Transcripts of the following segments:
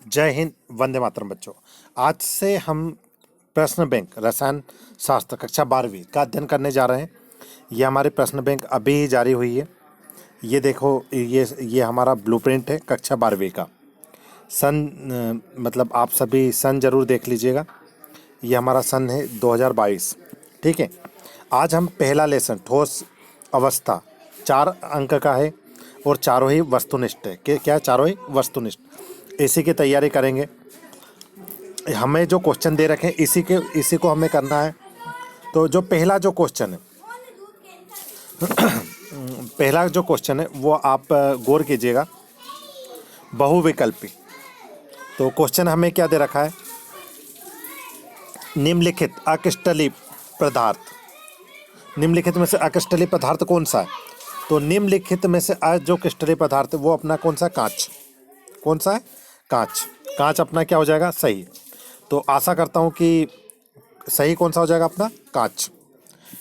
जय हिंद, वंदे मातरम बच्चों। आज से हम प्रश्न बैंक रसायन शास्त्र कक्षा 12वीं का अध्ययन करने जा रहे हैं। ये हमारी प्रश्न बैंक अभी ही जारी हुई है। ये देखो, ये हमारा ब्लूप्रिंट है कक्षा 12वीं का। मतलब आप सभी सन जरूर देख लीजिएगा। ये हमारा सन है 2022। ठीक है, आज हम पहला लेसन ठोस अवस्था 4 अंक का है और चारों ही वस्तुनिष्ठ है। क्या चारों ही वस्तुनिष्ठ, इसी की तैयारी करेंगे। हमें जो क्वेश्चन दे रखे हैं इसी को हमें करना है। तो जो पहला जो क्वेश्चन है वो आप गौर कीजिएगा, बहुविकल्पी। तो क्वेश्चन हमें क्या दे रखा है, निम्नलिखित अक्रिस्टलीय पदार्थ, निम्नलिखित में से अक्रिस्टलीय पदार्थ कौन सा है। तो निम्नलिखित में से जो क्रिस्टलीय पदार्थ वो अपना कौन सा, कांच। कौन सा है, कांच। कांच अपना क्या हो जाएगा, सही। तो आशा करता हूँ कि सही कौन सा हो जाएगा, अपना कांच।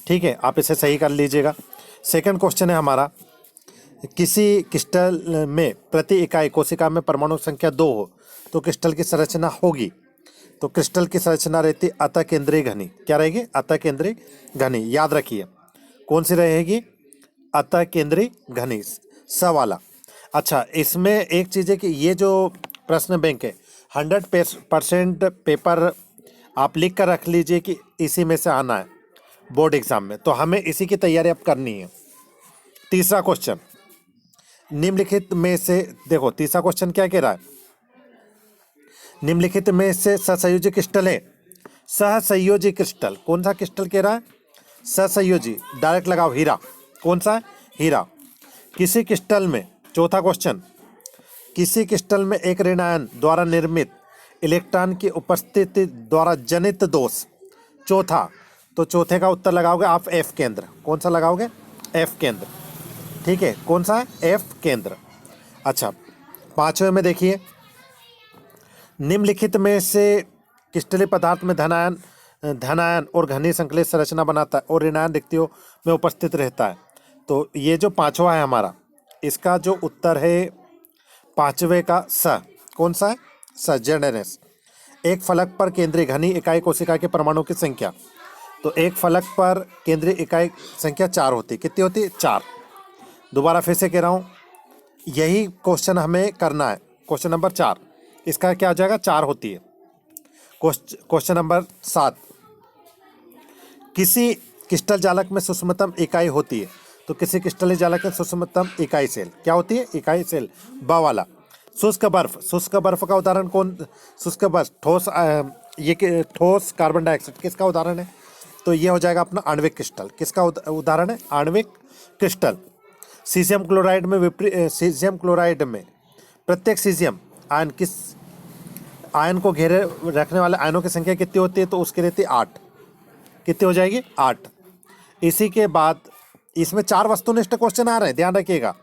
ठीक है, आप इसे सही कर लीजिएगा। सेकंड क्वेश्चन है हमारा, किसी क्रिस्टल में प्रति इकाई कोशिका में परमाणु संख्या 2 हो तो क्रिस्टल की संरचना होगी। तो क्रिस्टल की संरचना रहती अतः केंद्रीय घनी। क्या रहेगी, अतः केंद्रीय घनी। याद रखिए कौन सी रहेगी, अतः केंद्रीय घनी, स वाला। अच्छा, इसमें एक चीज़ है कि ये जो प्रश्न बैंक है 100% पेपर आप लिख कर रख लीजिए कि इसी में से आना है बोर्ड एग्जाम में। तो हमें इसी की तैयारी अब करनी है। तीसरा क्वेश्चन, निम्नलिखित में से देखो, तीसरा क्वेश्चन क्या कह रहा है, निम्नलिखित में से सहसंयोजी क्रिस्टल है। सहसंयोजी क्रिस्टल कौन सा क्रिस्टल कह रहा है, सहसंयोजी। डायरेक्ट लगाओ, हीरा। कौन सा है, हीरा। किसी क्रिस्टल में, चौथा क्वेश्चन, किसी क्रिस्टल में एक ऋण आयन द्वारा निर्मित इलेक्ट्रॉन की उपस्थिति द्वारा जनित दोष। चौथा, तो चौथे का उत्तर लगाओगे आप एफ केंद्र। कौन सा लगाओगे, एफ केंद्र। ठीक है, कौन सा है, एफ केंद्र। अच्छा, पांचवें में देखिए, निम्नलिखित में से क्रिस्टलीय पदार्थ में धनायन और घनी संकलित संरचना बनाता है और ऋणायन रिक्तियों में उपस्थित रहता है। तो ये जो पांचवा है हमारा, इसका जो उत्तर है पांचवे का स। कौन सा है, स, जेडएनएस। एक फलक पर केंद्रीय घनी इकाई कोशिका के परमाणु की संख्या। तो एक फलक पर केंद्रीय इकाई संख्या 4 होती। कितनी होती, 4। दोबारा फिर से कह रहा हूँ, यही क्वेश्चन हमें करना है, क्वेश्चन नंबर 4। इसका क्या हो जाएगा, 4 होती है। क्वेश्चन नंबर 7, किसी क्रिस्टल जालक में सूक्ष्मतम इकाई होती है। तो किसी क्रिस्टल जालक में सूक्ष्मतम इकाई सेल क्या होती है, इकाई सेल, ब वाला। शुष्क बर्फ, शुष्क बर्फ का उदाहरण कौन, शुष्क बर्फ ठोस, ये ठोस कार्बन डाइऑक्साइड किसका उदाहरण है। तो ये हो जाएगा अपना आणविक क्रिस्टल। किसका उदाहरण है, आणविक क्रिस्टल। सीजियम क्लोराइड में प्रत्येक सीजियम आयन किस आयन को घेरे रखने वाले आयनों की संख्या कितनी होती है। तो उसकी रहती है 8। कितनी हो जाएगी, 8। इसी के बाद इसमें 4 वस्तुनिष्ठ क्वेश्चन आ रहे हैं, ध्यान रखिएगा।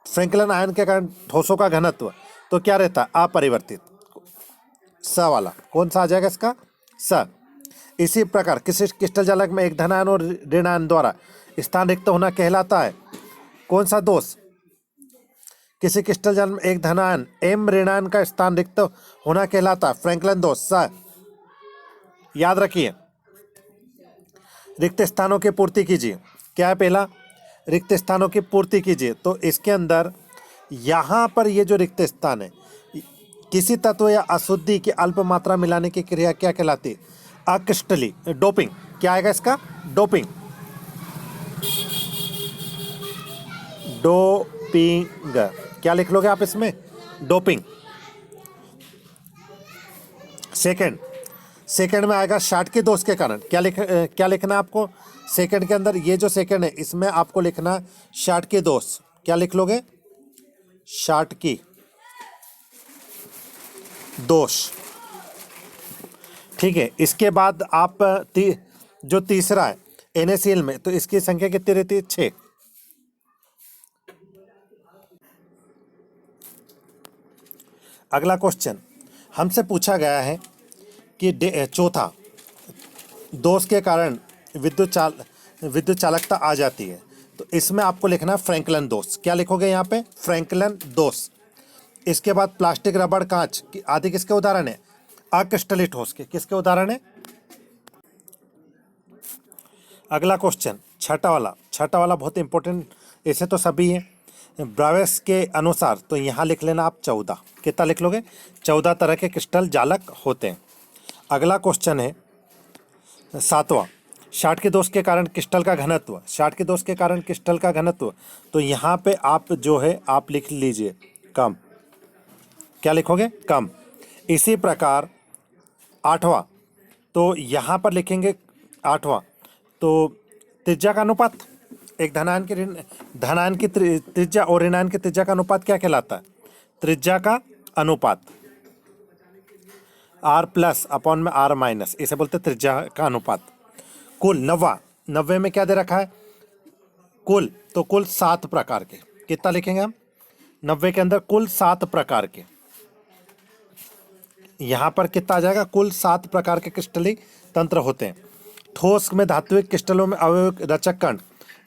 फ्रैंकलिन आयन के कारण ठोसों का घनत्व तो क्या रहता है, अपरिवर्तित, स वाला। कौन सा आ जाएगा इसका, स। इसी प्रकार किसी क्रिस्टल जालक में एक धनायन और ऋण आयन द्वारा स्थान रिक्त होना कहलाता है कौन सा दोष। किसी क्रिस्टल जालक में एक धनायन एम ऋणायन का स्थान रिक्त होना कहलाता है फ्रैंकलिन दोष, स। याद रखिए, रिक्त स्थानों की पूर्ति कीजिए। क्या है पहला, रिक्त स्थानों की पूर्ति कीजिए। तो इसके अंदर यहाँ पर ये जो रिक्त स्थान है, किसी तत्व या अशुद्धि की अल्प मात्रा मिलाने की क्रिया क्या कहलाती है, अक्रिस्टलीय, डोपिंग। क्या आएगा इसका, डोपिंग, डोपिंग। क्या लिख लोगे आप इसमें, डोपिंग। सेकंड में आएगा शाटकी दोष के कारण। क्या लिखना है आपको, सेकंड के अंदर ये जो सेकंड है इसमें आपको लिखना शाटकी दोष। क्या लिख लोगे, शाटकी दोष। ठीक है, इसके बाद आप जो तीसरा है NaCl में, तो इसकी संख्या कितनी रहती है, 6। अगला क्वेश्चन हमसे पूछा गया है कि चौथा, दोष के कारण विद्युत चालकता आ जाती है। तो इसमें आपको लिखना है फ्रैंकलिन दोष। क्या लिखोगे यहाँ पे, फ्रैंकलिन दोष। इसके बाद प्लास्टिक, रबड़, कांच आदि किसके उदाहरण है? अक्रिस्टलीय ठोस के। किसके उदाहरण है? अगला क्वेश्चन छठा वाला बहुत इंपॉर्टेंट, ऐसे तो सभी हैं। ब्रावेस के अनुसार तो यहाँ लिख लेना आप 14। कितना लिख लोगे? 14 तरह के क्रिस्टल जालक होते हैं। अगला क्वेश्चन है 7वां, शाटकी दोष के कारण क्रिस्टल का घनत्व। शाटकी दोष के कारण क्रिस्टल का घनत्व, तो यहाँ पे आप जो है आप लिख लीजिए कम। क्या लिखोगे? कम। इसी प्रकार 8वां, तो यहाँ पर लिखेंगे 8वां, तो त्रिज्या का अनुपात, एक धनायन की त्रिज्या और ऋणायन की त्रिज्या का अनुपात क्या कहलाता है? त्रिज्या का अनुपात। R प्लस अपॉन में R माइनस, इसे बोलते हैं त्रिज्या का अनुपात। कुल 90 में क्या दे रखा है? कुल, तो कुल 7 प्रकार के। कितना लिखेंगे हम? 90 के अंदर कुल 7 प्रकार के। यहाँ पर कितना आ जाएगा? कुल 7 प्रकार के क्रिस्टलीय तंत्र होते हैं। ठोस में धात्विक क्रिस्टलों में अवयविक रचक कण,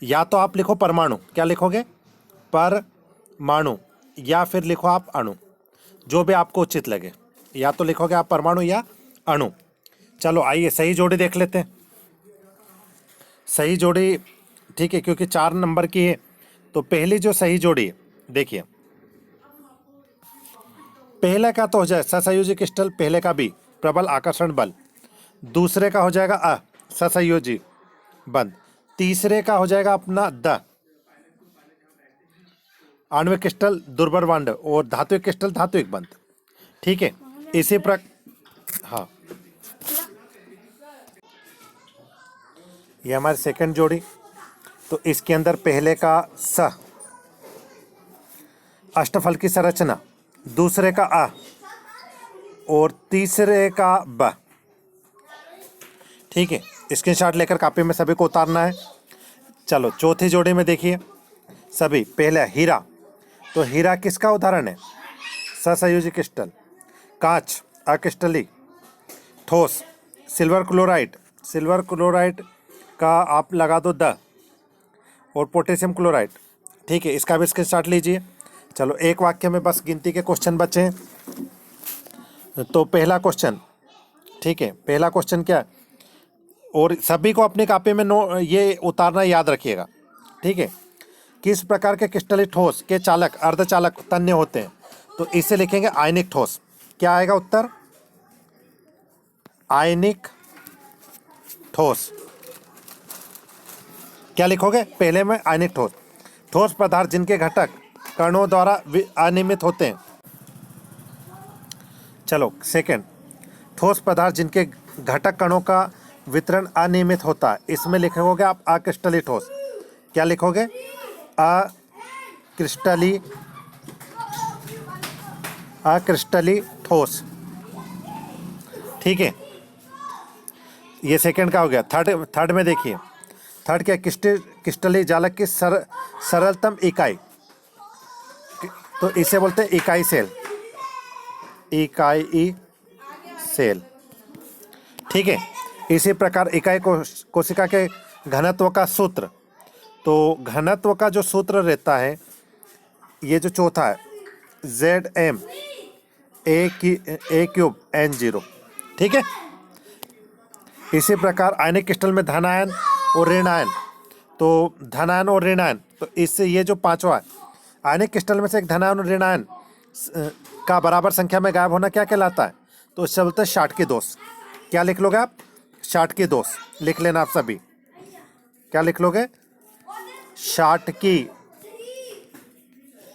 या तो आप लिखो परमाणु। क्या लिखोगे? परमाणु, या फिर लिखो आप अणु, जो भी आपको उचित लगे। या तो लिखोगे आप परमाणु या अणु। चलो आइए सही जोड़ी देख लेते हैं। सही जोड़ी, ठीक है, क्योंकि 4 नंबर की है, तो पहली जो सही जोड़ी है, देखिए पहले का तो हो जाए ससंयोजी क्रिस्टल, पहले का बी प्रबल आकर्षण बल, दूसरे का हो जाएगा असंयोजी बंध, तीसरे का हो जाएगा अपना द आणविक क्रिस्टल दुर्बल बंध, और धात्विक क्रिस्टल धात्विक बंध। ठीक है, इसी हाँ, ये हमारी सेकंड जोड़ी। तो इसके अंदर पहले का स अष्टफल की संरचना, दूसरे का अ और तीसरे का ब। ठीक है, स्क्रीनशॉट लेकर कॉपी में सभी को उतारना है। चलो चौथी जोड़ी में देखिए सभी, पहले हीरा, तो हीरा किसका उदाहरण है? ससंयोजी क्रिस्टल। कांच अक्रिस्टलीय ठोस। सिल्वर क्लोराइड का आप लगा दो द, और पोटेशियम क्लोराइड। ठीक है, इसका भी स्क्रीनशॉट लीजिए। चलो एक वाक्य में बस गिनती के क्वेश्चन बचे हैं। तो पहला क्वेश्चन, ठीक है, पहला क्वेश्चन क्या है, और सभी को अपनी कॉपी में ये उतारना याद रखिएगा। ठीक है, किस प्रकार के क्रिस्टलीय ठोस के चालक अर्धचालक तन्य होते हैं? तो इसे लिखेंगे आयनिक ठोस। क्या आएगा उत्तर? आयनिक ठोस। क्या लिखोगे? पहले में आयनिक ठोस। ठोस पदार्थ जिनके घटक कणों द्वारा अनियमित होते हैं। चलो सेकंड, ठोस पदार्थ जिनके घटक कणों का वितरण अनियमित होता है, इसमें लिखोगे आप अक्रिस्टलीय ठोस। क्या लिखोगे? अक्रिस्टलीय ठोस। ठीक है, ये सेकंड का हो गया। थर्ड में देखिए, थर्ड क्या? क्रिस्टलीय जालक की सरलतम इकाई, तो इसे बोलते हैं इकाई सेल। ठीक है, इसी प्रकार इकाई कोशिका के घनत्व का सूत्र, तो घनत्व का जो सूत्र रहता है, ये जो चौथा है, Zm A³ N0। ठीक है, इसी प्रकार आयनिक क्रिस्टल में धनायन और ऋणायन, तो धनायन और ऋणायन, तो इससे ये जो पांचवा है, आयनिक क्रिस्टल में से एक धनायन और ऋणायन का बराबर संख्या में गायब होना क्या कहलाता है? तो इससे बोलते हैं शाटकी दोष। क्या लिख लोगे आप? शाटकी दोष लिख लेना आप सभी। क्या लिख लोगे? शाटकी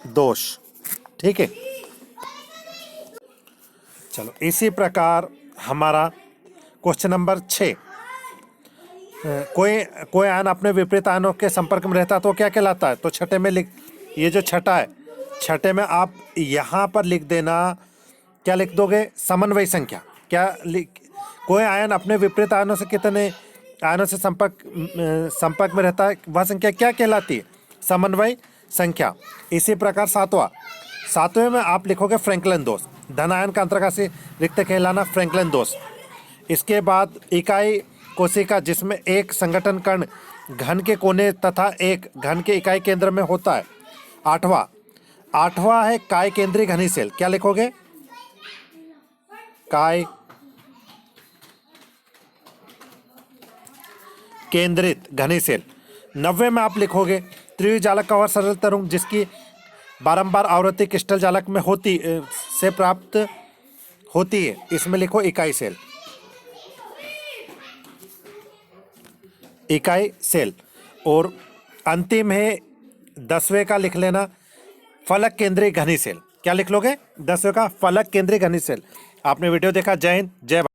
दोष। ठीक है, चलो इसी प्रकार हमारा क्वेश्चन नंबर 6, कोई आयन अपने विपरीत आयनों के संपर्क में रहता है तो क्या कहलाता है? तो छठे में ये जो छठा है, छठे में आप यहाँ पर लिख देना, क्या लिख दोगे? समन्वय संख्या। कोई आयन अपने विपरीत आयनों से कितने आयनों से संपर्क में रहता है, वह संख्या क्या कहलाती है? समन्वय संख्या। इसी प्रकार सातवें में आप लिखोगे फ्रैंकलिन दोष। धन आयन का अंतर्गामी रिक्त कहलाना फ्रैंकलिन दोष। इसके बाद इकाई कोशिका जिसमें एक संगठन कण घन के कोने तथा एक घन के इकाई केंद्र में होता है। 8वां 8वां है काय केंद्रीय घनी सेल, क्या लिखोगे? काय केंद्रित घनी सेल। 90 में आप लिखोगे त्रिजालक का वह सरल तरंग जिसकी बारंबार आवृत्ति क्रिस्टल जालक में से प्राप्त होती है, इसमें लिखो इकाई सेल, इकाई सेल। और अंतिम है 10वें का लिख लेना फलक केंद्रीय घनी सेल, क्या लिख लोगे? 10वें का फलक केंद्रीय घनी सेल। आपने वीडियो देखा, जय हिंद, जय भारत।